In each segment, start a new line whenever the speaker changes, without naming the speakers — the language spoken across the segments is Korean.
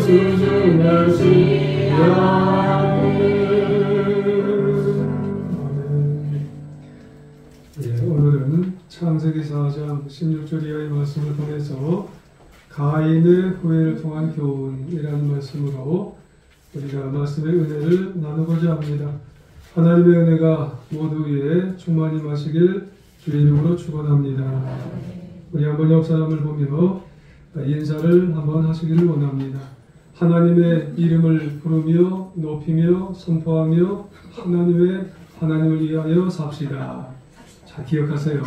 수준하시려니. 오늘은 창세기 4장 16절 이하의 말씀을 통해서 가인의 후회를 통한 교훈이라는 말씀으로 우리가 말씀의 은혜를 나누고자 합니다. 하나님의 은혜가 모두 위에 충만히 마시길 주의 이름으로 축원합니다. 우리 한번 옆 사람을 보며 인사를 한번 하시기를 원합니다. 하나님의 이름을 부르며 높이며 선포하며 하나님을 위하여 삽시다. 자, 기억하세요.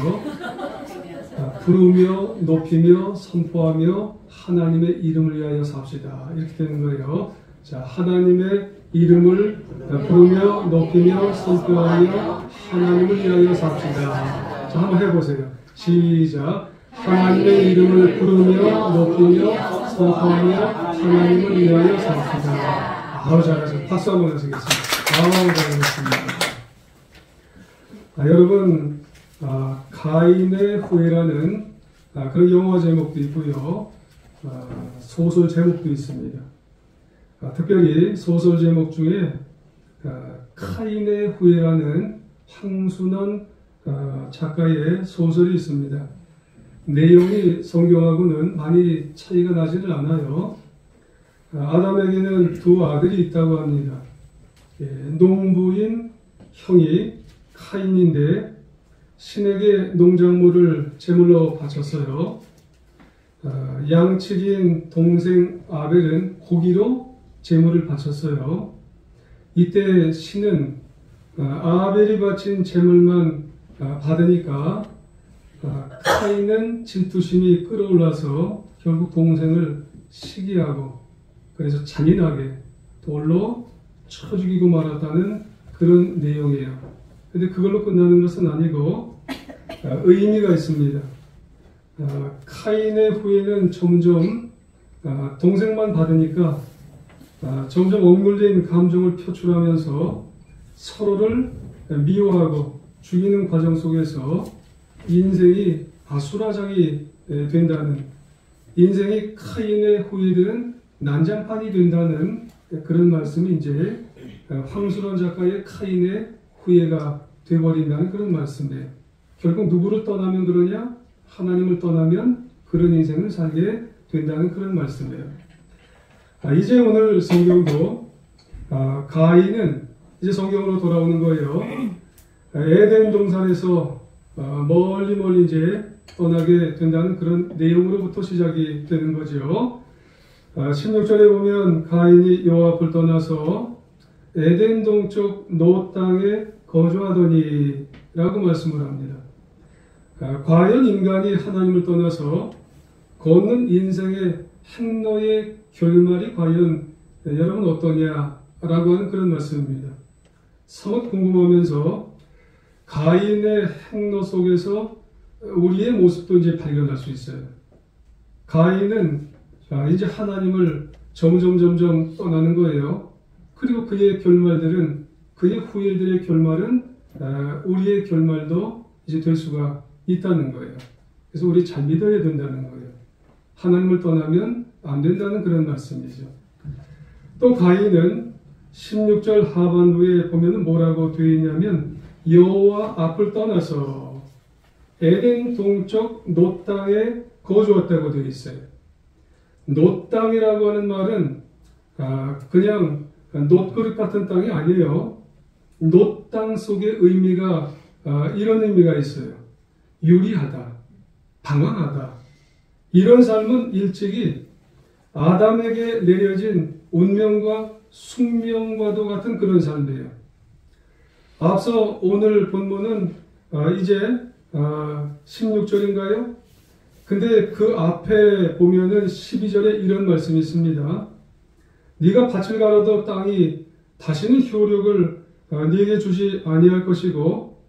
부르며 높이며 선포하며 하나님의 이름을 위하여 삽시다. 이렇게 되는 거예요. 자, 하나님의 이름을 부르며 높이며 선포하며 하나님을 위하여 삽시다. 자, 한번 해보세요. 시작. 하나님의 이름을 부르며 높이며 선포하며 하나님을 위하여 삽시다. 아우, 잘하셨어요. 박수 한번 하시겠습니다. 아우, 잘하셨습니다. 여러분, 가인의 후회라는 그런 영화 제목도 있고요. 소설 제목도 있습니다. 특별히 소설 제목 중에 카인의 후회라는 황순원 작가의 소설이 있습니다. 내용이 성경하고는 많이 차이가 나지는 않아요. 아담에게는 두 아들이 있다고 합니다. 농부인 형이 카인인데 신에게 농작물을 제물로 바쳤어요. 양치기인 동생 아벨은 고기로 제물을 바쳤어요. 이때 신은 아벨이 바친 제물만 받으니까 카인은 질투심이 끌어올라서 결국 동생을 시기하고 그래서 잔인하게 돌로 쳐 죽이고 말았다는 그런 내용이에요. 근데 그걸로 끝나는 것은 아니고 의미가 있습니다. 카인의 후회는 점점 동생만 받으니까 점점 억눌린 감정을 표출하면서 서로를 미워하고 죽이는 과정 속에서 인생이 아수라장이 된다는, 인생이 카인의 후회들은 난장판이 된다는 그런 말씀이 이제 황순원 작가의 카인의 후회가 되어버린다는 그런 말씀이에요. 결국 누구를 떠나면 그러냐? 하나님을 떠나면 그런 인생을 살게 된다는 그런 말씀이에요. 이제 오늘 성경도 가인은 이제 성경으로 돌아오는 거예요. 에덴 동산에서 멀리 이제 떠나게 된다는 그런 내용으로부터 시작이 되는 거죠. 16절에 보면 가인이 여호와 앞을 떠나서 에덴 동쪽 노 땅에 거주하더니 라고 말씀을 합니다. 과연 인간이 하나님을 떠나서 걷는 인생의 행로의 결말이 과연 여러분 어떠냐 라고 하는 그런 말씀입니다. somewhat 궁금하면서 가인의 행로 속에서 우리의 모습도 이제 발견할 수 있어요. 가인은 이제 하나님을 점점 떠나는 거예요. 그리고 그의 결말들은, 그의 후예들의 결말은 우리의 결말도 이제 될 수가 있다는 거예요. 그래서 우리 잘 믿어야 된다는 거예요. 하나님을 떠나면 안 된다는 그런 말씀이죠. 또 가인은 16절 하반부에 보면 뭐라고 되어 있냐면 여호와 앞을 떠나서 에덴 동쪽 노 땅에 거주했다고 되어 있어요. 노 땅이라고 하는 말은 그냥 놋그릇 같은 땅이 아니에요. 노 땅 속의 의미가 이런 의미가 있어요. 유리하다, 방황하다. 이런 삶은 일찍이 아담에게 내려진 운명과 숙명과도 같은 그런 삶이에요. 앞서 오늘 본문은 이제 16절인가요? 근데 그 앞에 보면은 12절에 이런 말씀이 있습니다. 네가 밭을 갈아도 땅이 다시는 효력을 네게 주지 아니할 것이고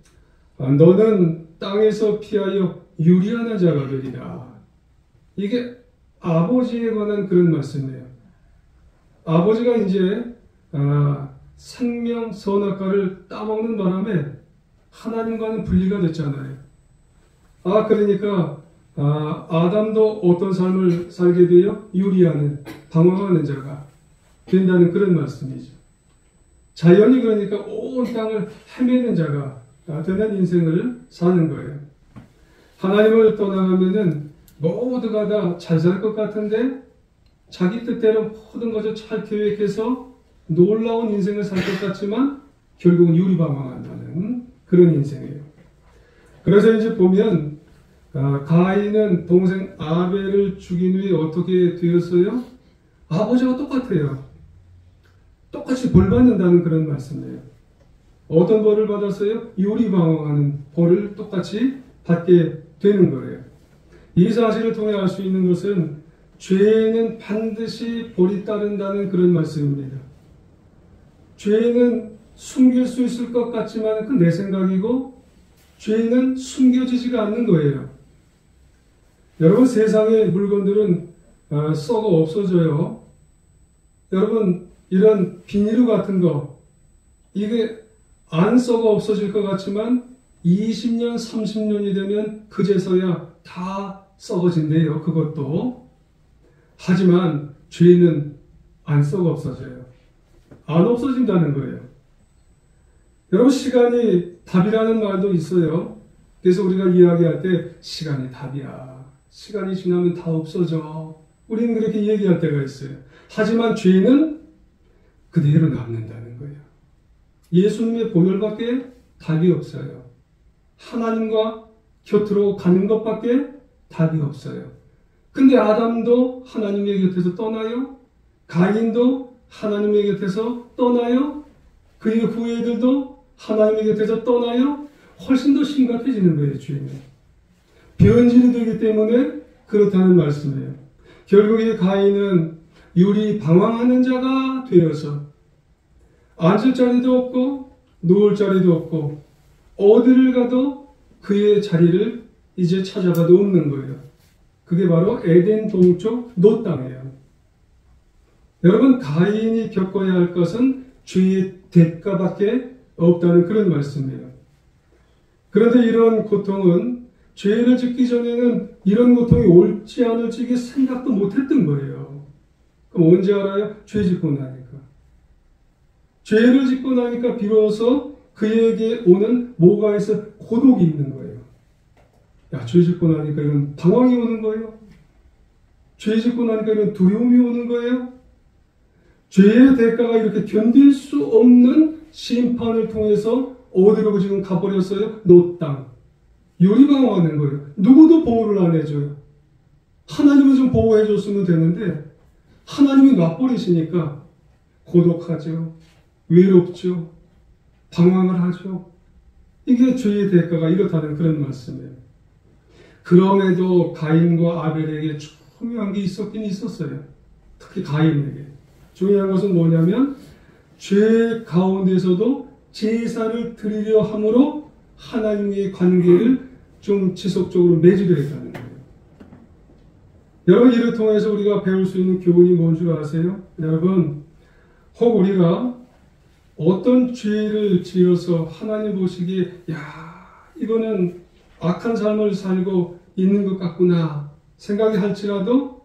너는 땅에서 피하여 유리하는 자가 되리라. 이게 아버지에 관한 그런 말씀이에요. 아버지가 이제 생명 선악과를 따먹는 바람에 하나님과는 분리가 됐잖아요. 그러니까 아담도 어떤 삶을 살게 돼요? 유리하는, 방황하는 자가 된다는 그런 말씀이죠. 자연이 그러니까 온 땅을 헤매는 자가 되는 인생을 사는 거예요. 하나님을 떠나가면은 모두가 다 잘 살 것 같은데 자기 뜻대로 모든 것을 잘 계획해서 놀라운 인생을 살 것 같지만 결국은 유리방황한다는 그런 인생이에요. 그래서 이제 보면 가인은 동생 아벨을 죽인 후에 어떻게 되었어요? 아버지와 똑같아요. 똑같이 벌 받는다는 그런 말씀이에요. 어떤 벌을 받았어요? 유리방황하는 벌을 똑같이 받게 되는 거예요. 이 사실을 통해 알 수 있는 것은 죄에는 반드시 벌이 따른다는 그런 말씀입니다. 죄는 숨길 수 있을 것 같지만 그건 내 생각이고 죄는 숨겨지지가 않는 거예요. 여러분 세상의 물건들은 썩어 없어져요. 여러분 이런 비닐루 같은 거 이게 안 썩어 없어질 것 같지만 20년, 30년이 되면 그제서야 다 썩어진대요. 그것도. 하지만 죄는 안 썩어 없어져요. 안 없어진다는 거예요. 여러분 시간이 답이라는 말도 있어요. 그래서 우리가 이야기할 때 시간이 답이야. 시간이 지나면 다 없어져. 우리는 그렇게 얘기할 때가 있어요. 하지만 죄는 그대로 남는다는 거예요. 예수님의 보혈밖에 답이 없어요. 하나님과 곁으로 가는 것밖에 답이 없어요. 근데 아담도 하나님의 곁에서 떠나요. 가인도 하나님의 곁에서 떠나요. 그의 후예들도 하나님의 곁에서 떠나요. 훨씬 더 심각해지는 거예요. 죄는. 변질이 되기 때문에 그렇다는 말씀이에요. 결국에 가인은 유리 방황하는 자가 되어서 앉을 자리도 없고 누울 자리도 없고 어디를 가도 그의 자리를 이제 찾아가도 없는 거예요. 그게 바로 에덴 동쪽 노 땅이에요. 여러분 가인이 겪어야 할 것은 죄의 대가밖에 없다는 그런 말씀이에요. 그런데 이런 고통은 죄를 짓기 전에는 이런 고통이 올지 않을지 이게 생각도 못했던 거예요. 그럼 언제 알아요? 죄 짓고 나니까. 죄를 짓고 나니까 비로소 그에게 오는 뭐가 있어? 고독이 있는 거예요. 야, 죄 짓고 나니까 이런 방황이 오는 거예요. 죄 짓고 나니까 이런 두려움이 오는 거예요. 죄의 대가가 이렇게 견딜 수 없는 심판을 통해서 어디로 지금 가버렸어요? 노 땅. 유리방황하는 거예요. 누구도 보호를 안 해줘요. 하나님은 좀 보호해줬으면 되는데 하나님이 놔버리시니까 고독하죠. 외롭죠. 방황을 하죠. 이게 죄의 대가가 이렇다는 그런 말씀이에요. 그럼에도 가인과 아벨에게 중요한 게 있었긴 있었어요. 특히 가인에게. 중요한 것은 뭐냐면 죄 가운데서도 제사를 드리려 함으로 하나님의 관계를 좀 지속적으로 맺으려 했다는 거예요. 여러분 이를 통해서 우리가 배울 수 있는 교훈이 뭔 줄 아세요? 여러분 혹 우리가 어떤 죄를 지어서 하나님 보시기에 야 이거는 악한 삶을 살고 있는 것 같구나 생각이 할지라도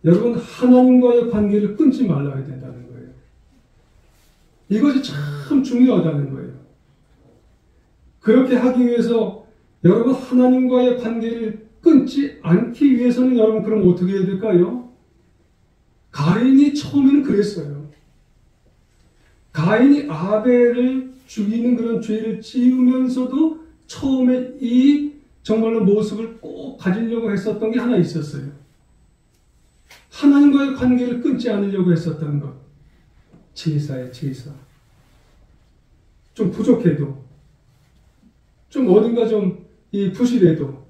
여러분 하나님과의 관계를 끊지 말아야 된다는 거예요. 이것이 참 중요하다는 거예요. 그렇게 하기 위해서 여러분 하나님과의 관계를 끊지 않기 위해서는 여러분 그럼 어떻게 해야 될까요? 가인이 처음에는 그랬어요. 가인이 아벨을 죽이는 그런 죄를 지으면서도 처음에 이 정말로 모습을 꼭 가지려고 했었던 게 하나 있었어요. 하나님과의 관계를 끊지 않으려고 했었던 것. 제사예요, 제사. 좀 부족해도, 좀 어딘가 좀 부실해도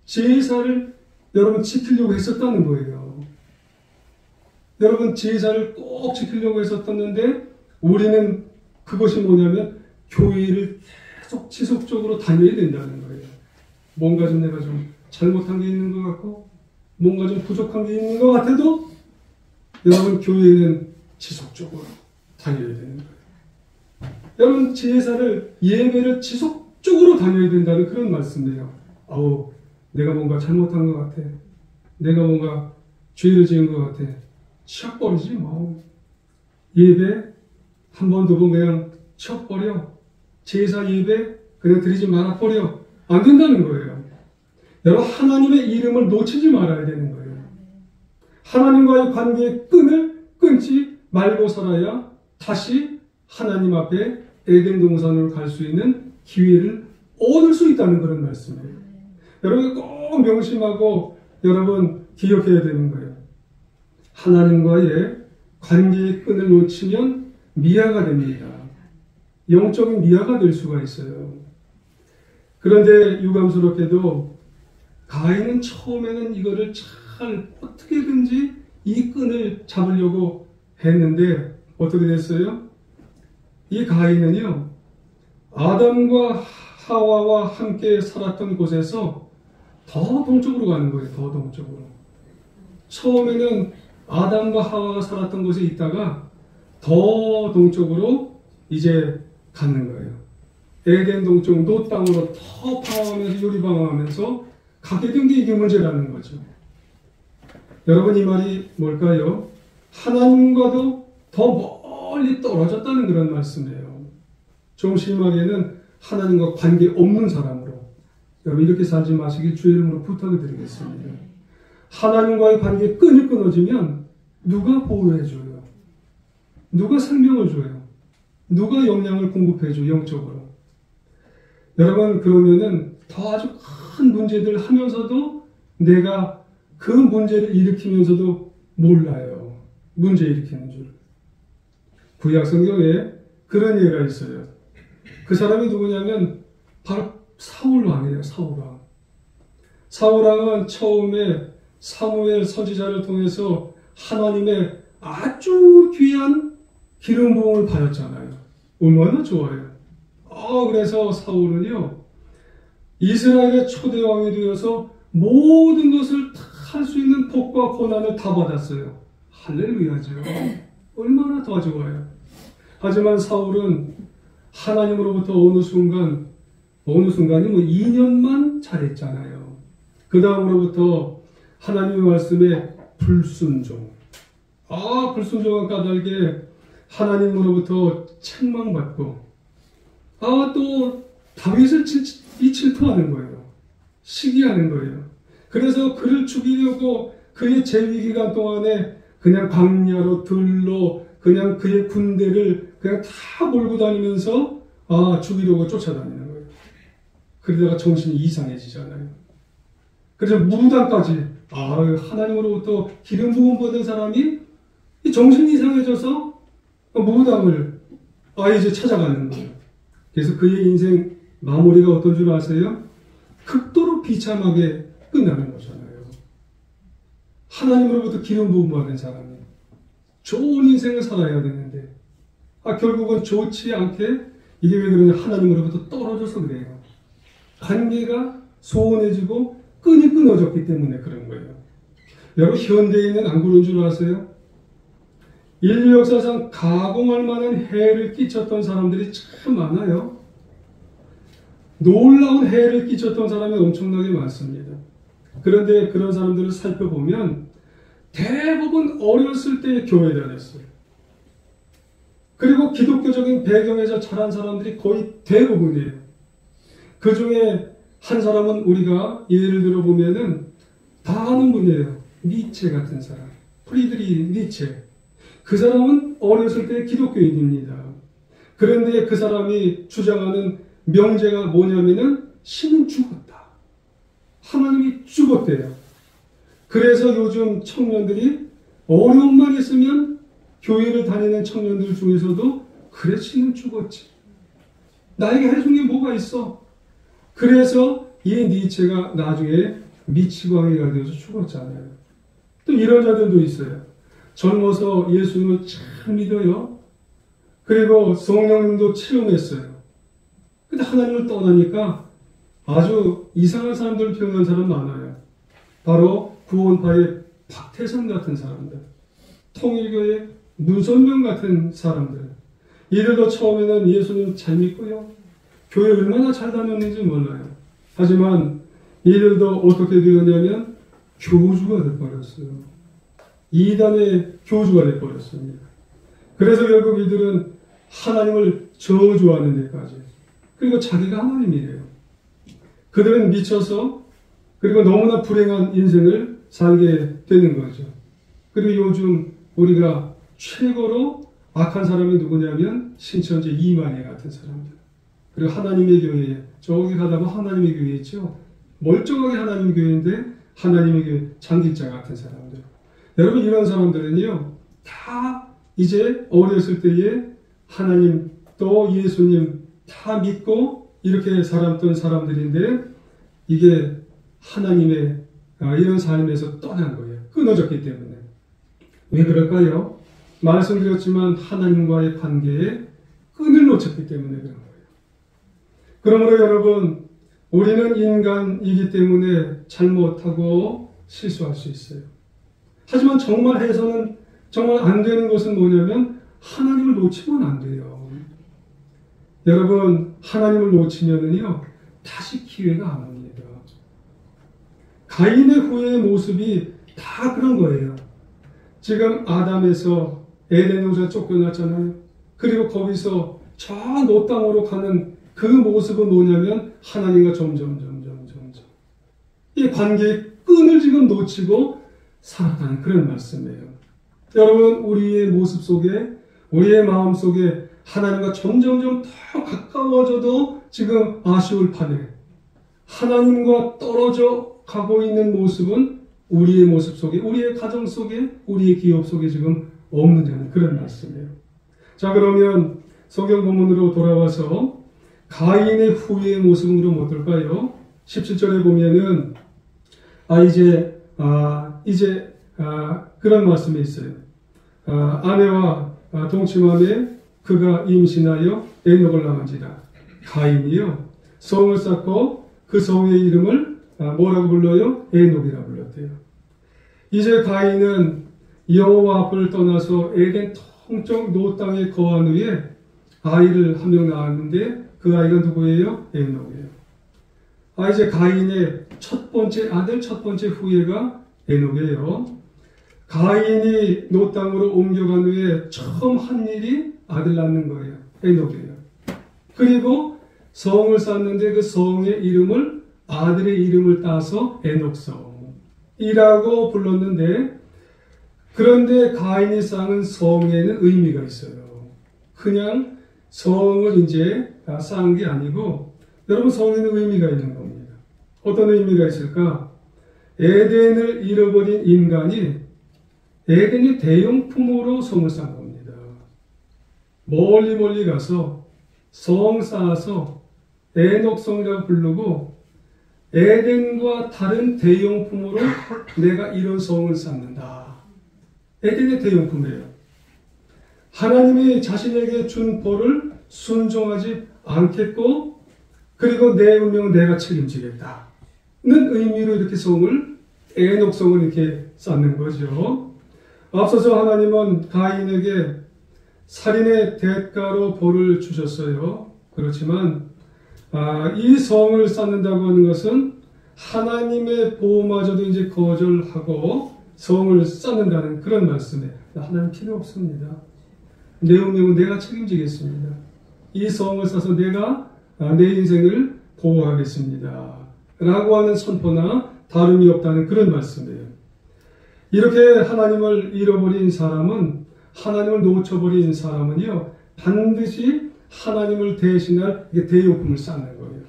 제사를 여러분 지키려고 했었다는 거예요. 여러분 제사를 꼭 지키려고 했었었는데 우리는 그것이 뭐냐면 교회를 계속 지속적으로 다녀야 된다는 거예요. 뭔가 좀 내가 좀 잘못한 게 있는 것 같고 뭔가 좀 부족한 게 있는 것 같아도 여러분 교회는 지속적으로 다녀야 되는 거예요. 여러분 제사를 예배를 지속적으로 다녀야 된다는 그런 말씀이에요. 내가 뭔가 잘못한 것 같아. 내가 뭔가 죄를 지은 것 같아. 치워버리지 뭐. 예배 한 번 두 번 그냥 치워버려. 제사 예배 그냥 드리지 말아버려. 안 된다는 거예요. 여러분, 하나님의 이름을 놓치지 말아야 되는 거예요. 하나님과의 관계의 끈을 끊지 말고 살아야 다시 하나님 앞에 에덴 동산으로 갈 수 있는 기회를 얻을 수 있다는 그런 말씀이에요. 여러분 꼭 명심하고 여러분 기억해야 되는 거예요. 하나님과의 관계의 끈을 놓치면 미아가 됩니다. 영적인 미아가 될 수가 있어요. 그런데 유감스럽게도 가인은 처음에는 이거를 잘 어떻게든지 이 끈을 잡으려고 했는데 어떻게 됐어요? 이 가인은요, 아담과 하와와 함께 살았던 곳에서 더 동쪽으로 가는 거예요. 더 동쪽으로. 처음에는 아담과 하와가 살았던 곳에 있다가 더 동쪽으로 이제 가는 거예요. 에덴 동쪽 노 땅으로 더 방황하면서 요리방황하면서 가게 된 게 이게 문제라는 거죠. 여러분, 이 말이 뭘까요? 하나님과도 더 멀리 떨어졌다는 그런 말씀이에요. 좀 심하게는 하나님과 관계 없는 사람으로 여러분 이렇게 살지 마시길 주의 이름으로 부탁을 드리겠습니다. 하나님과의 관계에 끈이 끊어지면 누가 보호해줘요? 누가 생명을 줘요? 누가 영양을 공급해줘요? 영적으로. 여러분, 그러면은 더 아주 큰 문제들 하면서도 내가 그 문제를 일으키면서도 몰라요. 문제 일으키는 줄. 구약 성경에 그런 예가 있어요. 그 사람이 누구냐면 바로 사울 왕이에요. 사울 왕. 사울 왕은 처음에 사무엘 선지자를 통해서 하나님의 아주 귀한 기름 부음을 받았잖아요. 얼마나 좋아요. 그래서 사울은요, 이스라엘의 초대 왕이 되어서 모든 것을 다 할 수 있는 복과 고난을 다 받았어요. 할렐루야죠. 얼마나 더 좋아요. 하지만 사울은 하나님으로부터 어느 순간이 뭐 2년만 잘했잖아요. 그 다음으로부터 하나님의 말씀에 불순종. 불순종한 까닭에 하나님으로부터 책망받고, 또 다윗을 질투하는 거예요. 시기하는 거예요. 그래서 그를 죽이려고 그의 재위기간 동안에 그냥 광야로 들로 그냥 그의 군대를 그냥 다 몰고 다니면서 죽이려고 쫓아다니는 거예요. 그러다가 정신이 이상해지잖아요. 그래서 무당까지 하나님으로부터 기름 부음 받은 사람이 정신이 이상해져서 무당을 이제 찾아가는 거예요. 그래서 그의 인생 마무리가 어떤 줄 아세요? 극도로 비참하게 끝나는 거잖아요. 하나님으로부터 기름 부음 받은 사람이 좋은 인생을 살아야 되는데 결국은 좋지 않게 이게 왜 그러냐? 하나님으로부터 떨어져서 그래요. 관계가 소원해지고 끈이 끊어졌기 때문에 그런 거예요. 여러분, 현대인은 안 그런 줄 아세요? 인류 역사상 가공할 만한 해를 끼쳤던 사람들이 참 많아요. 놀라운 해를 끼쳤던 사람이 엄청나게 많습니다. 그런데 그런 사람들을 살펴보면 대부분 어렸을 때 교회 다녔어요. 그리고 기독교적인 배경에서 자란 사람들이 거의 대부분이에요. 그 중에 한 사람은 우리가 예를 들어보면은 다 아는 분이에요. 니체 같은 사람. 프리드리히 니체. 그 사람은 어렸을 때 기독교인입니다. 그런데 그 사람이 주장하는 명제가 뭐냐면은 신은 죽었다. 하나님이 죽었대요. 그래서 요즘 청년들이 어려움만 있으면 교회를 다니는 청년들 중에서도 그래, 신은 죽었지. 나에게 해준 게 뭐가 있어? 그래서 이 니체가 나중에 미치광이가 되어서 죽었잖아요. 또 이런 자들도 있어요. 젊어서 예수님을 참 믿어요. 그리고 성령님도 체험했어요. 근데 하나님을 떠나니까 아주 이상한 사람들을 표현한 사람 많아요. 바로 구원파의 박태선 같은 사람들, 통일교의 문선명 같은 사람들. 이들도 처음에는 예수님 잘 믿고요. 교회 얼마나 잘 다녔는지 몰라요. 하지만 이들도 어떻게 되었냐면 교주가 돼버렸어요. 이단의 교주가 되어버렸습니다. 그래서 결국 이들은 하나님을 저주하는 데까지, 그리고 자기가 하나님이래요. 그들은 미쳐서, 그리고 너무나 불행한 인생을 살게 되는 거죠. 그리고 요즘 우리가 최고로 악한 사람이 누구냐면 신천지 이만희 같은 사람들. 그리고 하나님의 교회, 저기 가다가 하나님의 교회 있죠. 멀쩡하게 하나님의 교회인데 하나님의 교회 장기자 같은 사람들. 여러분, 이런 사람들은요, 다 이제 어렸을 때에 하나님 또 예수님 다 믿고 이렇게 살았던 사람들인데, 이게 하나님의 이런 삶에서 떠난 거예요. 끊어졌기 때문에. 왜 그럴까요? 말씀드렸지만 하나님과의 관계에 끈을 놓쳤기 때문에 그런 거예요. 그러므로 여러분, 우리는 인간이기 때문에 잘못하고 실수할 수 있어요. 하지만 정말 해서는 정말 안 되는 것은 뭐냐면 하나님을 놓치면 안 돼요. 여러분, 하나님을 놓치면은요, 다시 기회가 안 옵니다. 가인의 후의 모습이 다 그런 거예요. 지금 아담에서 에덴 동산 쫓겨났잖아요. 그리고 거기서 저 노 땅으로 가는 그 모습은 뭐냐면 하나님과 점점 이 관계의 끈을 지금 놓치고 살아가는 그런 말씀이에요. 여러분, 우리의 모습 속에, 우리의 마음 속에 하나님과 점점 더 가까워져도 지금 아쉬울 판에 하나님과 떨어져 가고 있는 모습은 우리의 모습 속에, 우리의 가정 속에, 우리의 기업 속에 지금 없는 그런 말씀이에요. 자, 그러면 성경 본문으로 돌아와서 가인의 후의 모습은 그럼 어떨까요? 17절에 보면은 이제 그런 말씀이 있어요. 아내와 동침함에 그가 임신하여 에녹을 낳은지라. 가인이요, 성을 쌓고 그 성의 이름을 뭐라고 불러요? 에녹이라고 불렀대요. 이제 가인은 여호와 앞을 떠나서 에덴 동쪽 노 땅에 거한 후에 아이를 한 명 낳았는데 그 아이가 누구예요? 에녹이에요. 이제 가인의 첫 번째 아들, 첫 번째 후예가 에녹이에요. 가인이 노 땅으로 옮겨간 후에 처음 한 일이 아들 낳는 거예요. 에녹이에요. 그리고 성을 쌓는데 그 성의 이름을, 아들의 이름을 따서 에녹성이라고 불렀는데, 그런데 가인이 쌓은 성에는 의미가 있어요. 그냥 성을 이제 쌓은 게 아니고, 여러분, 성에는 의미가 있는 겁니다. 어떤 의미가 있을까? 에덴을 잃어버린 인간이 에덴의 대용품으로 성을 쌓은 겁니다. 멀리 가서 성 쌓아서 에녹성이라고 부르고, 에덴과 다른 대용품으로 내가 이런 성을 쌓는다. 에덴의 대용품이에요. 하나님이 자신에게 준 벌을 순종하지 않겠고, 그리고 내 운명은 내가 책임지겠다는 의미로 이렇게 성을, 에녹성을 이렇게 쌓는 거죠. 앞서서 하나님은 가인에게 살인의 대가로 벌을 주셨어요. 그렇지만 이 성을 쌓는다고 하는 것은 하나님의 보호마저도 이제 거절하고 성을 쌓는다는 그런 말씀이에요. 하나님 필요 없습니다. 내 운명은 내가 책임지겠습니다. 이 성을 쌓아서 내가 내 인생을 보호하겠습니다. 라고 하는 선포나 다름이 없다는 그런 말씀이에요. 이렇게 하나님을 잃어버린 사람은, 하나님을 놓쳐버린 사람은요, 반드시 하나님을 대신할 대용품을 쌓는 거예요.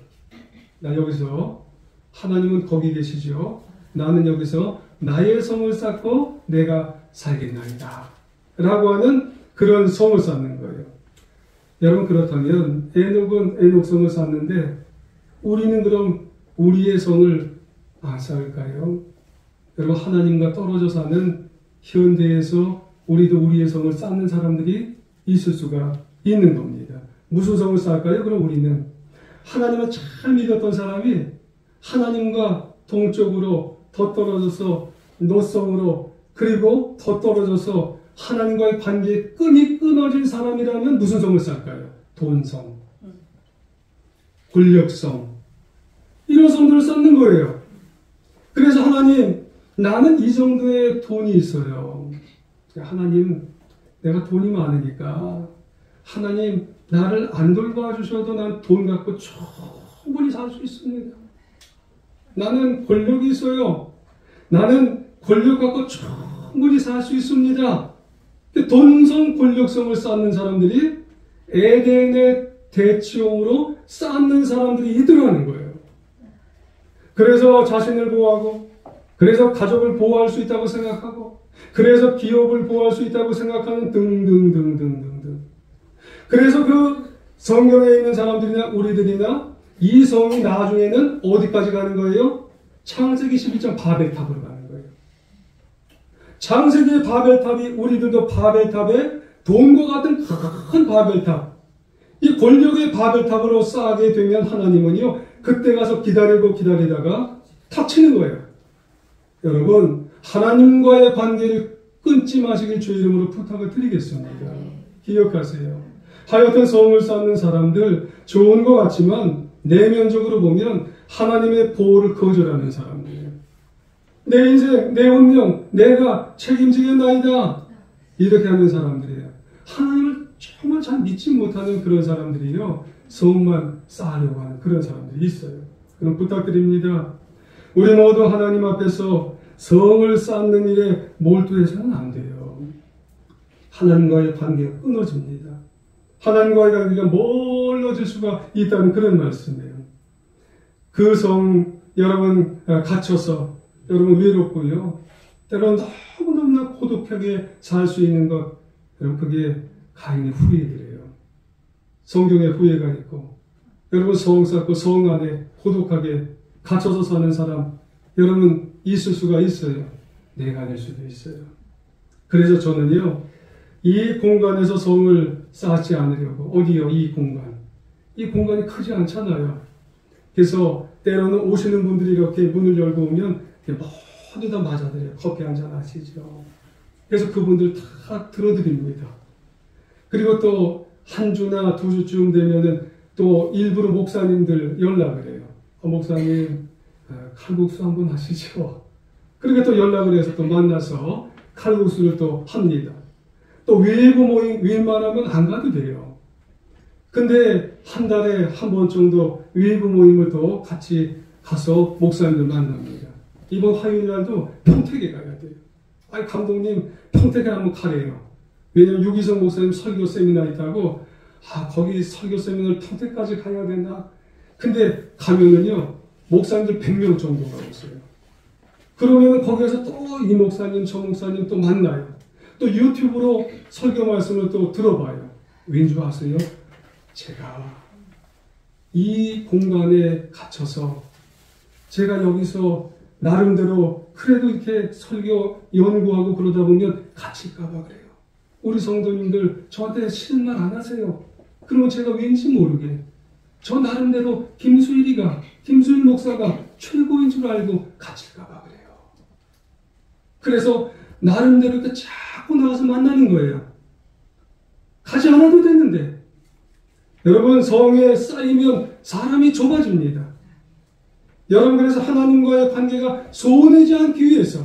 나 여기서 하나님은 거기 계시죠. 나는 여기서 나의 성을 쌓고 내가 살겠나이다. 라고 하는 그런 성을 쌓는 거예요. 여러분, 그렇다면 에녹은 에녹성을 쌓는데 우리는 그럼 우리의 성을 안 쌓을까요? 여러분, 하나님과 떨어져 사는 현대에서 우리도 우리의 성을 쌓는 사람들이 있을 수가 있는 겁니다. 무슨 성을 쌓을까요? 그럼 우리는 하나님을 잘 믿었던 사람이 하나님과 동쪽으로 더 떨어져서 노성으로, 그리고 더 떨어져서 하나님과의 관계에 끈이 끊어진 사람이라면 무슨 성을 쌓을까요? 돈성, 권력성, 이런 성들을 쌓는 거예요. 그래서 하나님, 나는 이 정도의 돈이 있어요. 하나님, 내가 돈이 많으니까 하나님 나를 안 돌봐주셔도 난 돈 갖고 충분히 살 수 있습니다. 나는 권력이 있어요. 나는 권력 갖고 충분히 살 수 있습니다. 돈성 권력성을 쌓는 사람들이 에덴의 대치용으로 쌓는 사람들이 이들어가는 거예요. 그래서 자신을 보호하고, 그래서 가족을 보호할 수 있다고 생각하고, 그래서 기업을 보호할 수 있다고 생각하는 등등등등등등. 그래서 그 성경에 있는 사람들이나 우리들이나 이 성이 나중에는 어디까지 가는 거예요? 창세기 12장 바벨탑으로 가는 거예요. 창세기의 바벨탑이 우리들도 바벨탑에 돈과 같은 큰 바벨탑, 이 권력의 바벨탑으로 쌓게 되면 하나님은요, 그때 가서 기다리다가 탁 치는 거예요. 여러분, 하나님과의 관계를 끊지 마시길 주의 이름으로 부탁을 드리겠습니다. 기억하세요. 하여튼 성을 쌓는 사람들 좋은 것 같지만 내면적으로 보면 하나님의 보호를 거절하는 사람들이에요. 내 인생, 내 운명, 내가 책임지겠나이다. 이렇게 하는 사람들이에요. 하나님을 정말 잘 믿지 못하는 그런 사람들이요. 성만 쌓으려고 하는 그런 사람들이 있어요. 그럼 부탁드립니다. 우리 모두 하나님 앞에서 성을 쌓는 일에 몰두해서는 안 돼요. 하나님과의 관계가 끊어집니다. 하나님과의 관계가 멀어질 수가 있다는 그런 말씀이에요. 그 성 여러분 갇혀서 여러분 외롭고요. 때로는 너무너무나 고독하게 살 수 있는 것, 여러분 그게 가인의 후예들이에요. 성경에 후예가 있고, 여러분 성 쌓고 성 안에 고독하게 갇혀서 사는 사람 여러분 있을 수가 있어요. 내가 아닐 수도 있어요. 그래서 저는요, 이 공간에서 성을 쌓지 않으려고, 어디요? 이 공간. 이 공간이 크지 않잖아요. 그래서 때로는 오시는 분들이 이렇게 문을 열고 오면 모두 다 맞아드려요. 커피 한잔 하시죠. 그래서 그분들 다 들어드립니다. 그리고 또 한 주나 두 주쯤 되면은 또 일부러 목사님들 연락을 해요. 목사님, 칼국수 한번 하시죠. 그렇게 또 연락을 해서 또 만나서 칼국수를 또 합니다. 또 외부 모임 웬만하면 안 가도 돼요. 근데 한 달에 한 번 정도 외부 모임을 또 같이 가서 목사님들 만납니다. 이번 화요일 날도 평택에 가야 돼요. 아니 감독님 평택에 한번 가래요. 왜냐면 유기성 목사님 설교 세미나 있다고, 거기 설교 세미나를 평택까지 가야 되나? 근데 가면은요, 목사님들 100명 정도가 있어요. 그러면 거기에서 또 이 목사님, 저 목사님 또 만나요. 또 유튜브로 설교 말씀을 또 들어봐요. 왠지 아세요? 제가 이 공간에 갇혀서 제가 여기서 나름대로 그래도 이렇게 설교 연구하고 그러다 보면 갇힐까봐 그래요. 우리 성도님들 저한테 싫은 말 안 하세요. 그러면 제가 왠지 모르게 저 나름대로 김수일 목사가 최고인 줄 알고 갇힐까봐 그래요. 그래서 나름대로 이렇게 자꾸 나가서 만나는 거예요. 가지 않아도 되는데. 여러분 성에 쌓이면 사람이 좁아집니다. 여러분 그래서 하나님과의 관계가 소원하지 않기 위해서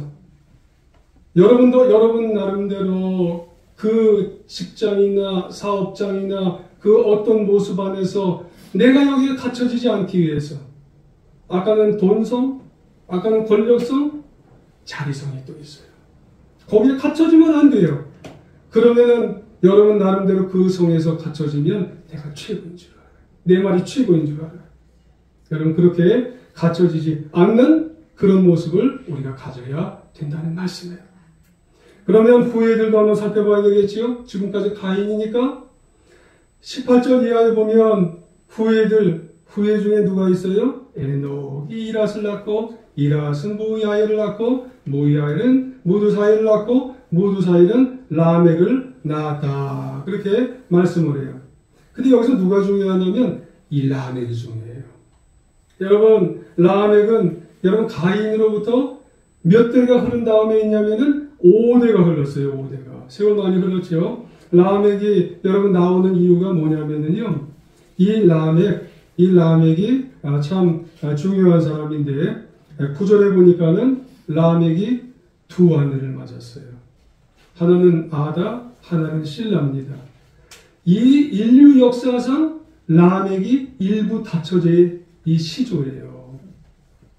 여러분도 여러분 나름대로 그 직장이나 사업장이나 그 어떤 모습 안에서 내가 여기에 갇혀지지 않기 위해서, 아까는 돈성, 아까는 권력성, 자리성이 또 있어요. 거기에 갇혀지면 안 돼요. 그러면은 여러분 나름대로 그 성에서 갇혀지면 내가 최고인 줄 알아요. 내 말이 최고인 줄 알아요. 여러분 그렇게 갇혀지지 않는 그런 모습을 우리가 가져야 된다는 말씀이에요. 그러면 후예들도 한번 살펴봐야 되겠지요. 지금까지 가인이니까 18절 이하에 보면 후예 중에 누가 있어요? 에녹이 이랏을 낳고, 이랏은 무야엘을 낳고, 무야엘은 무두사엘을 낳고, 무두사엘은 라멕을 낳았다. 그렇게 말씀을 해요. 근데 여기서 누가 중요하냐면 이 라멕이 중요해요. 여러분 라멕은 여러분 가인으로부터 몇 대가 흐른 다음에 있냐면은 5대가 흘렀어요. 5대가. 세월 많이 흘렀죠. 라멕이 여러분 나오는 이유가 뭐냐면은요. 이 라멕이 참 중요한 사람인데 9절에 보니까는 라멕이 두 아내를 맞았어요. 하나는 아다, 하나는 실라입니다. 이 인류 역사상 라멕이 일부 다처제의 이 시조예요.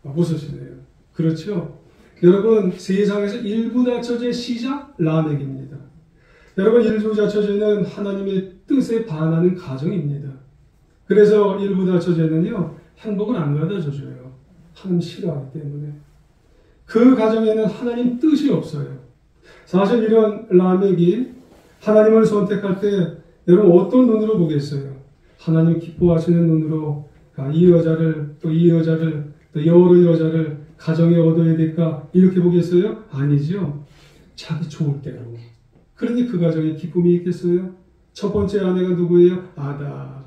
웃으시네요. 그렇죠? 여러분, 세상에서 일부 다처제의 시작 라멕입니다. 여러분, 일부 다처제는 하나님의 뜻에 반하는 가정입니다. 그래서 일부 다처제는요, 행복을 안 가져다 줘요. 하나님 싫어하기 때문에. 그 가정에는 하나님 뜻이 없어요. 사실 이런 라멕이 하나님을 선택할 때 여러분 어떤 눈으로 보겠어요? 하나님 기뻐하시는 눈으로 이 여자를 또 이 여자를 또 여러 여자를 가정에 얻어야 될까 이렇게 보겠어요? 아니죠. 자기 좋을 대로. 그러니 그 가정에 기쁨이 있겠어요? 첫 번째 아내가 누구예요? 아다.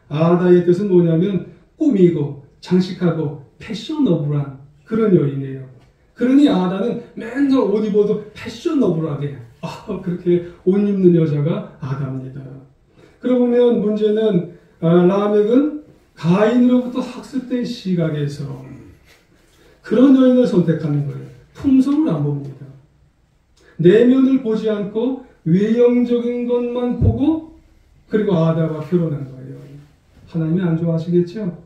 아다의 뜻은 뭐냐면 꾸미고 장식하고 패셔너블한 그런 여인이에요. 그러니 아다는 맨날 옷 입어도 패셔너블하게 그렇게 옷 입는 여자가 아다입니다. 그러고 보면 문제는 라멕은 가인으로부터 학습된 시각에서 그런 여인을 선택하는 거예요. 품성을 안 봅니다. 내면을 보지 않고 외형적인 것만 보고 그리고 아다와 결혼한 거예요. 하나님이 안 좋아하시겠죠?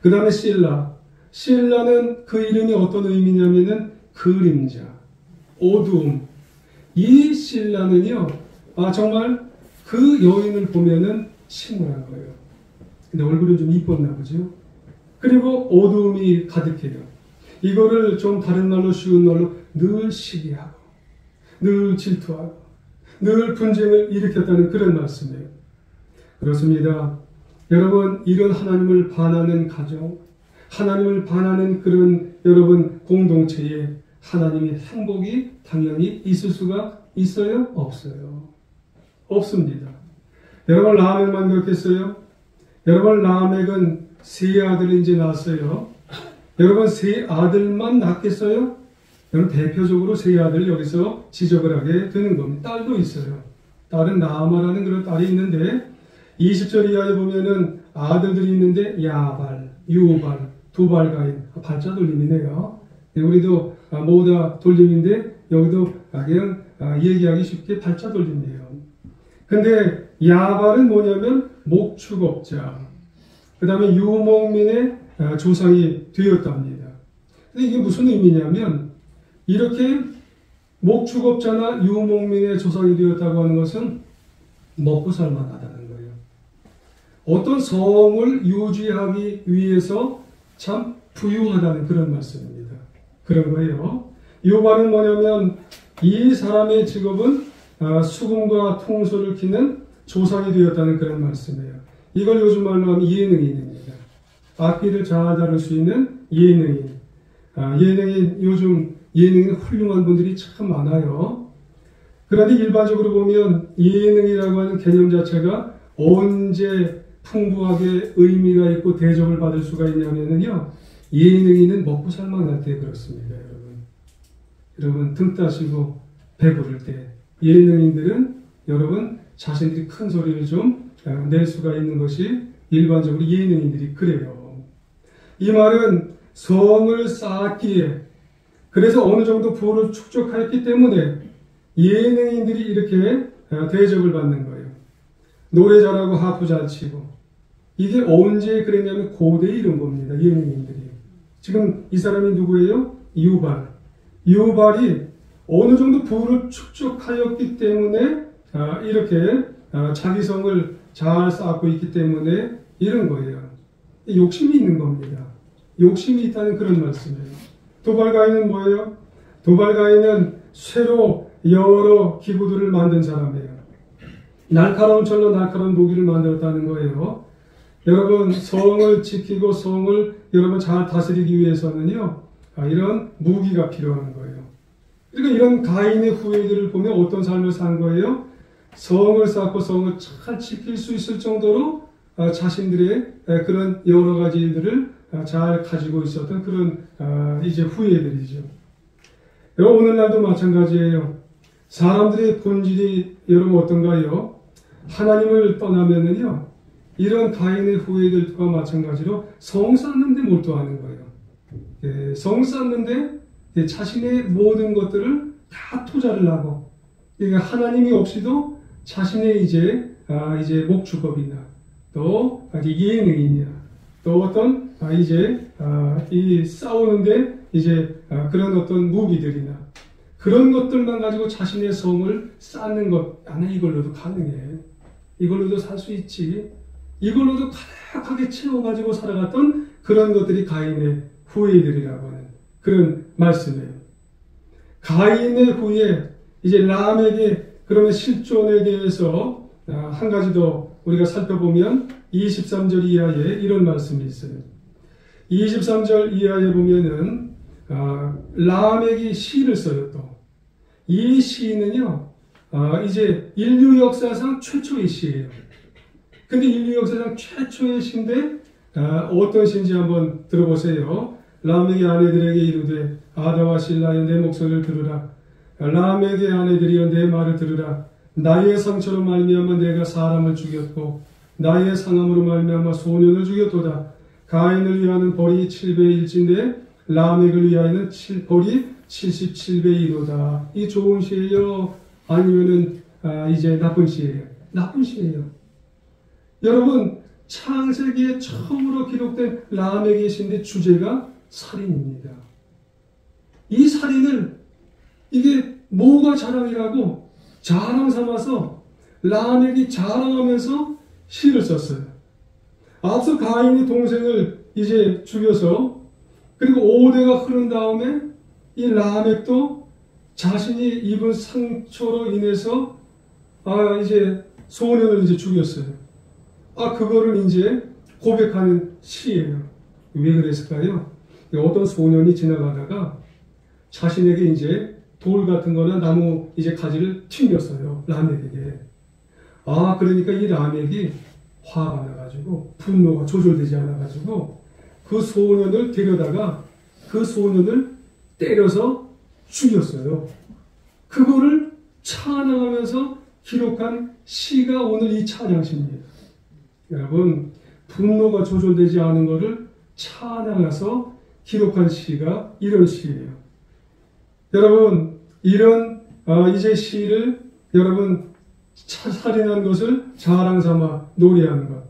그 다음에 실라. 실라는 그 이름이 어떤 의미냐면은 그림자, 어두움. 이 실라는요, 정말 그 여인을 보면은 심오한 거예요. 근데 얼굴은 좀 이뻤나 보죠? 그리고 어두움이 가득해요. 이거를 좀 다른 말로 쉬운 말로 늘 시기하고, 늘 질투하고, 늘 분쟁을 일으켰다는 그런 말씀이에요. 그렇습니다. 여러분, 이런 하나님을 반하는 가정, 하나님을 반하는 그런 여러분 공동체에 하나님의 행복이 당연히 있을 수가 있어요? 없어요. 없습니다. 여러분 라멕만 그렇겠어요? 여러분 라멕은 세 아들이 이제 낳았어요. 여러분 세 아들만 낳겠어요? 여러분 대표적으로 세 아들을 여기서 지적을 하게 되는 겁니다. 딸도 있어요. 딸은 나아마라는 그런 딸이 있는데 20절 이하에 보면은 아들들이 있는데 야발, 유발, 두발가인 발자 돌림이네요. 우리도 모두 다 돌림인데 여기도 그냥 얘기하기 쉽게 발자 돌림이에요. 근데 야발은 뭐냐면 목축업자, 그 다음에 유목민의 조상이 되었답니다. 근데 이게 무슨 의미냐면 이렇게 목축업자나 유목민의 조상이 되었다고 하는 것은 먹고 살만하다는 거예요. 어떤 성을 유지하기 위해서 참 부유하다는 그런 말씀입니다. 그런 거예요. 이 말은 뭐냐면 이 사람의 직업은 수금과 통소를 키는 조상이 되었다는 그런 말씀이에요. 이걸 요즘 말로 하면 예능인입니다. 악기를 잘 다룰 수 있는 예능인. 예능인, 요즘 예능인 훌륭한 분들이 참 많아요. 그런데 일반적으로 보면 예능이라고 하는 개념 자체가 언제 풍부하게 의미가 있고 대접을 받을 수가 있냐면요. 예능인은 먹고 살만할 때 그렇습니다, 여러분. 여러분 등 따시고 배부를 때 예능인들은 여러분 자신들이 큰 소리를 좀 낼 수가 있는 것이 일반적으로 예능인들이 그래요. 이 말은 성을 쌓았기에 그래서 어느 정도 부를 축적하였기 때문에 예능인들이 이렇게 대접을 받는 거예요. 노래 잘하고 하프 잘 치고 이게 언제 그랬냐면 고대에 이런 겁니다. 예능인들이. 지금 이 사람이 누구예요? 유발. 유발이 어느 정도 부를 축적하였기 때문에 이렇게 자기 성을 잘 쌓고 있기 때문에 이런 거예요. 욕심이 있는 겁니다. 욕심이 있다는 그런 말씀이에요. 도발가인은 뭐예요? 도발가인은 쇠로 여러 기구들을 만든 사람이에요. 날카로운 철로 날카로운 무기를 만들었다는 거예요. 여러분 성을 지키고 성을 여러분 잘 다스리기 위해서는요 이런 무기가 필요한 거예요. 그러니까 이런 가인의 후예들을 보면 어떤 삶을 산 거예요? 성을 쌓고 성을 잘 지킬 수 있을 정도로 자신들의 그런 여러 가지 일들을 잘 가지고 있었던 그런 이제 후예들이죠. 여러분 오늘날도 마찬가지예요. 사람들의 본질이 여러분 어떤가요? 하나님을 떠나면은요 이런 가인의 후예들과 마찬가지로 성 쌓는데 몰두하는 거예요. 성 쌓는데 자신의 모든 것들을 다 투자를 하고 그러니까 하나님이 없이도 자신의 이제 목축업이나 또 예능이냐 또 어떤 이 싸우는데 그런 어떤 무기들이나 그런 것들만 가지고 자신의 성을 쌓는 것, 나는 이걸로도 가능해. 이걸로도 살 수 있지. 이걸로도 가득하게 채워가지고 살아갔던 그런 것들이 가인의 후예들이라고 하는 그런 말씀이에요. 가인의 후예, 람에게 그러면 실존에 대해서 한 가지 더 우리가 살펴보면 23절 이하에 이런 말씀이 있어요. 23절 이하에 보면은 람에게 시를 써요. 또 이 시는요 인류 역사상 최초의 시예요. 근데 인류 역사상 최초의 시인데 어떤 시인지 한번 들어보세요. 람에게 아내들에게 이르되 아다와 실라여 내 목소리를 들으라. 람에게 아내들이여 내 말을 들으라. 나의 상처로 말미암아 내가 사람을 죽였고 나의 상함으로 말미암아 소년을 죽였도다. 가인을 위하는 벌이 7배일진데 라멕을 위하여는 벌이 77배이로다. 이 좋은 시예요? 아니면은 나쁜 시예요? 나쁜 시예요. 여러분, 창세기에 처음으로 기록된 라멕의 시인데 주제가 살인입니다. 이 살인을 이게 뭐가 자랑이라고 자랑 삼아서 라멕이 자랑하면서 시를 썼어요. 앞서 가인이 동생을 죽여서 그리고 5대가 흐른 다음에 이 라멕도 자신이 입은 상처로 인해서 소년을 죽였어요. 그거를 고백하는 시예요. 왜 그랬을까요? 어떤 소년이 지나가다가 자신에게 돌 같은 거나 나무 가지를 튕겼어요. 라멕에게. 그러니까 이 라멕이 화가 나가지고 분노가 조절되지 않아가지고 그 소년을 데려다가 그 소년을 때려서 죽였어요. 그거를 찬양하면서 기록한 시가 오늘 이 찬양시입니다. 여러분, 분노가 조절되지 않은 것을 찬양해서 기록한 시가 이런 시예요. 여러분, 이런 시를 여러분 살인한 것을 자랑 삼아 노래하는 것,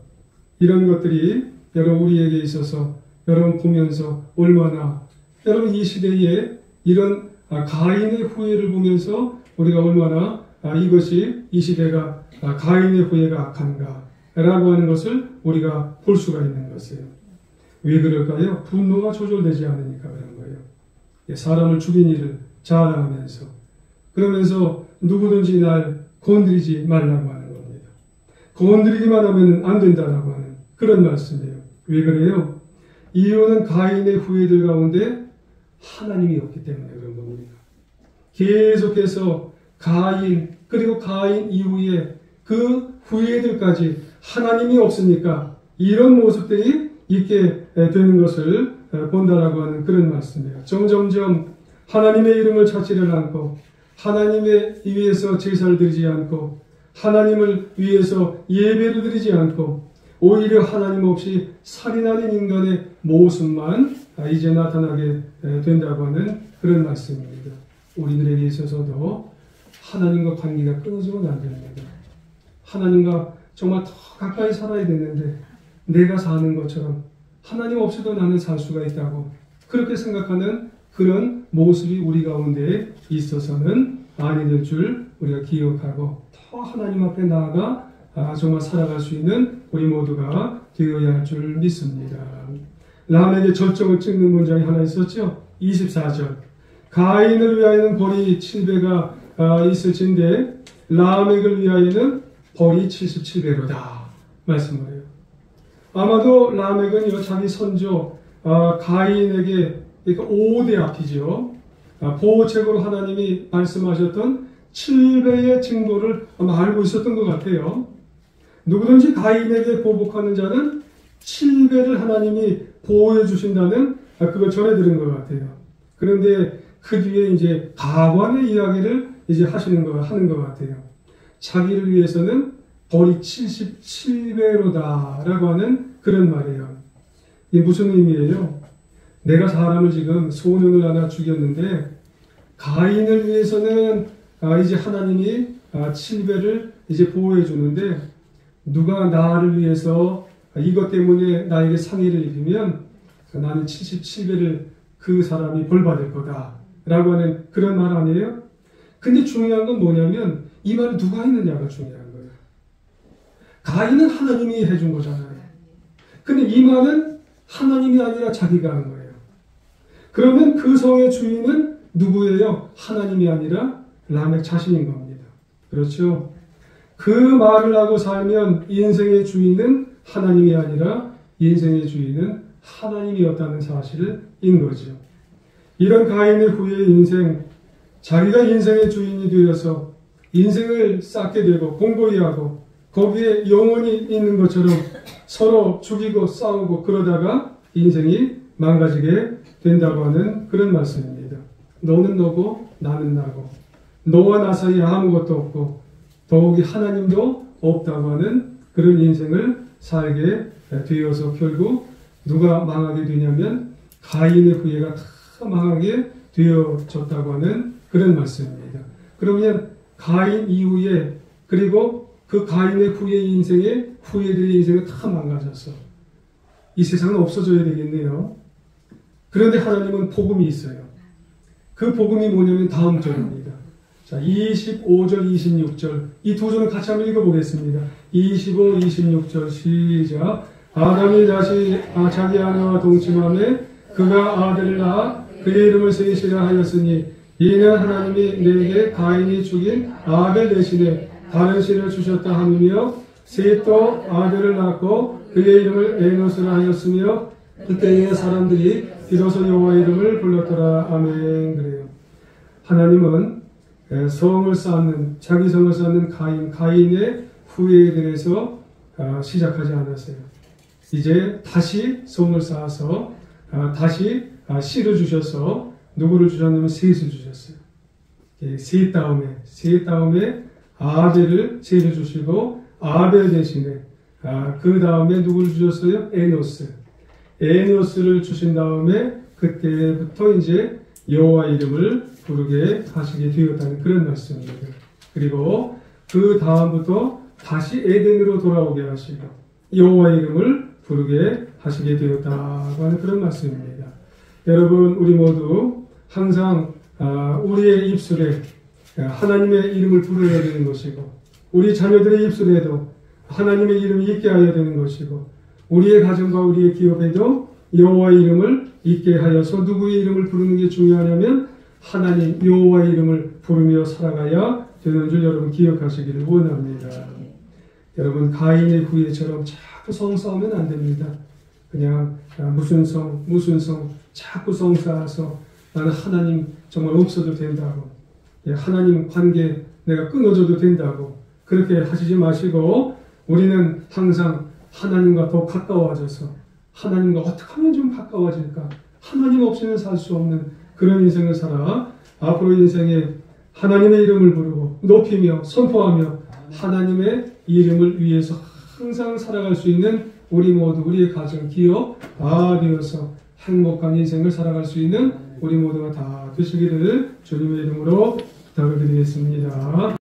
이런 것들이 여러분 우리에게 있어서 여러분 보면서 얼마나 여러분 이 시대에 이런 가인의 후예를 보면서 우리가 얼마나 이것이 이 시대가 가인의 후예가 악한가 라고 하는 것을 우리가 볼 수가 있는 것이에요. 왜 그럴까요? 분노가 조절되지 않으니까 그런 거예요. 사람을 죽인 일을 자랑하면서 그러면서 누구든지 날 건드리지 말라고 하는 겁니다. 건드리기만 하면 안 된다라고 하는 그런 말씀이에요. 왜 그래요? 이유는 가인의 후예들 가운데 하나님이 없기 때문에 그런 겁니다. 계속해서 가인 그리고 가인 이후에 그 후예들까지 하나님이 없으니까 이런 모습들이 있게 되는 것을 본다라고 하는 그런 말씀이에요. 점점점 하나님의 이름을 찾지를 않고 하나님의 위해서 제사를 드리지 않고 하나님을 위해서 예배를 드리지 않고 오히려 하나님 없이 살인하는 인간의 모습만 이제 나타나게 된다고 하는 그런 말씀입니다. 우리들에게 있어서도 하나님과 관계가 끊어지면 안 됩니다. 하나님과 정말 더 가까이 살아야 되는데 내가 사는 것처럼 하나님 없이도 나는 살 수가 있다고 그렇게 생각하는 그런 모습이 우리 가운데 있어서는 아니 될 줄 우리가 기억하고 더 하나님 앞에 나아가 정말 살아갈 수 있는 우리 모두가 되어야 할 줄 믿습니다. 람에게 절정을 찍는 문장이 하나 있었죠. 24절 가인을 위하여는 벌이 7배가 있을진데 라멕을 위하여는 벌이 77배로다 말씀을 해요. 아마도 라멕은요 자기 선조 가인에게 그러니까 5대 앞이죠. 보호책으로 하나님이 말씀하셨던 7배의 징벌을 아마 알고 있었던 것 같아요. 누구든지 가인에게 보복하는 자는 7배를 하나님이 보호해 주신다는 그걸 전해 들은 것 같아요. 그런데 그 뒤에 이제 가관의 이야기를 하는 것 같아요. 자기를 위해서는 벌이 77배로다 라고 하는 그런 말이에요. 이게 무슨 의미예요? 내가 사람을 지금 소년을 하나 죽였는데 가인을 위해서는 이제 하나님이 7배를 이제 보호해 주는데, 누가 나를 위해서 이것 때문에 나에게 상해를 입히면 나는 77배를 그 사람이 벌받을 거다 라고 하는 그런 말 아니에요? 근데 중요한 건 뭐냐면 이 말을 누가 했느냐가 중요한 거예요. 가인은 하나님이 해준 거잖아요. 근데 이 말은 하나님이 아니라 자기가 한 거예요. 그러면 그 성의 주인은 누구예요? 하나님이 아니라 라멕 자신인 겁니다. 그렇죠? 그 말을 하고 살면 인생의 주인은 하나님이 아니라 인생의 주인은 하나님이었다는 사실을 인 거죠. 이런 가인의 후의 인생, 자기가 인생의 주인이 되어서 인생을 쌓게 되고 공고히 하고 거기에 영혼이 있는 것처럼 서로 죽이고 싸우고 그러다가 인생이 망가지게 된다고 하는 그런 말씀입니다. 너는 너고 나는 나고 너와 나 사이에 아무것도 없고 더욱이 하나님도 없다고 하는 그런 인생을 살게 되어서 결국 누가 망하게 되냐면 가인의 후예가 다 망하게 되어졌다고 하는 그런 말씀입니다. 그러면 가인 이후에 그리고 그 가인의 후예 인생에 후예들의 인생은 다 망가졌어. 이 세상은 없어져야 되겠네요. 그런데 하나님은 복음이 있어요. 그 복음이 뭐냐면 다음 절입니다. 자, 25절, 26절 이 두 절을 같이 한번 읽어보겠습니다. 25, 26절 시작. 아담이 다시 자기 아내와 동침하며 그가 아들을 낳아 그의 이름을 셋이라 하였으니 이는 하나님이 내게 가인이 죽인 아벨 대신에 다른 씨를 주셨다 하며 셋도 아들을 낳고 그의 이름을 에노스라 하였으며 그때의 사람들이 비로소 여호와의 이름을 불렀더라. 아멘. 그래요. 하나님은 성을 쌓는 자기 성을 쌓는 가인의 후예에 대해서 시작하지 않았어요. 이제 다시 성을 쌓아서 다시 씨를 주셔서 누구를 주셨냐면 셋을 주셨어요. 셋 다음에 아벨을 셋을 주시고 아벨 대신에 그 다음에 누구를 주셨어요? 에노스를 주신 다음에 그때부터 이제 여호와 이름을 부르게 하시게 되었다는 그런 말씀입니다. 그리고 그 다음부터 다시 에덴으로 돌아오게 하시고 여호와 이름을 부르게 하시게 되었다고 하는 그런 말씀입니다. 여러분, 우리 모두 항상 우리의 입술에 하나님의 이름을 부르어야 되는 것이고 우리 자녀들의 입술에도 하나님의 이름이 있게 하여야 되는 것이고 우리의 가정과 우리의 기업에도 여호와의 이름을 있게 하여서 누구의 이름을 부르는 게 중요하냐면 하나님 여호와의 이름을 부르며 살아가야 되는 줄 여러분 기억하시기를 원합니다. 여러분, 가인의 후예처럼 자꾸 성 쌓으면 안 됩니다. 그냥 무슨 성 자꾸 성 쌓아서 나는 하나님 정말 없어도 된다고, 하나님 관계 내가 끊어져도 된다고 그렇게 하시지 마시고 우리는 항상 하나님과 더 가까워져서 하나님과 어떻게 하면 좀 가까워질까, 하나님 없이는 살 수 없는 그런 인생을 살아 앞으로 인생에 하나님의 이름을 부르고 높이며 선포하며 하나님의 이름을 위해서 항상 살아갈 수 있는 우리 모두 우리의 가정, 기업 다 되어서 행복한 인생을 살아갈 수 있는 우리 모두가 다 되시기를 주님의 이름으로 부탁을 드리겠습니다.